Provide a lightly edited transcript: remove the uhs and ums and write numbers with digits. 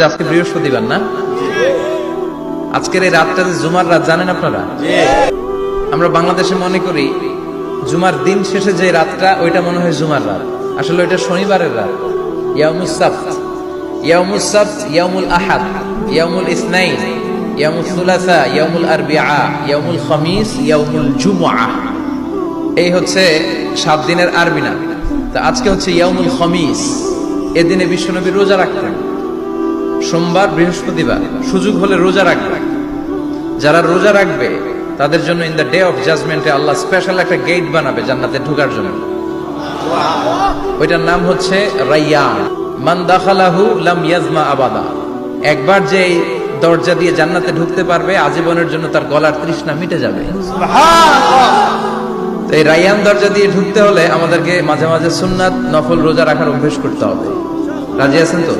আজকে বৃহস্পতিবার না? আজকের এই রাতটা যে জুমার রাত, জানেন আপনারা? আমরা বাংলাদেশে মনে করি জুমার দিন শেষে যে রাতটা ওইটা মনে হয় জুমার রাত, আসলে ওইটা শনিবারের রাত। ইয়াউমুস সাবত, ইয়াউমুস সাবত, ইয়াউমুল আহাদ, ইয়াউমুল ইসনাইন, ইয়াউমুল সুলাসা, ইয়াউমুল আরবিআ, ইয়াউমুল খামিস, ইয়াউমুল জুমআ। এই হচ্ছে 7 দিনের আরবি নাম। তা আজকে হচ্ছে ইয়াউমুল খামিস। এদিনে বিশ্বনবী রোজা রাখতেন, সোমবার বৃহস্পতিবার সুযোগ হলে রোজা রাখবে। যারা রোজা রাখবে তাদের জন্য ইন দ্য ডে অফ জাজমেন্টে আল্লাহ স্পেশাল একটা গেট বানাবে জান্নাতে ঢোকার জন্য। ওইটার নাম হচ্ছে রাইয়ান। মান দাখালাহু লাম ইয়াজমা আবাদা। একবার যে দরজা দিয়ে জান্নাতে ঢুকতে পারবে আজীবনের জন্য তার গলার তৃষ্ণা মিটে যাবে। তো এই রাইয়ান দরজা দিয়ে ঢুকতে হলে আমাদেরকে মাঝে মাঝে সুন্নাত নফল রোজা রাখার অভ্যেস করতে হবে। রাজি আছেন তো?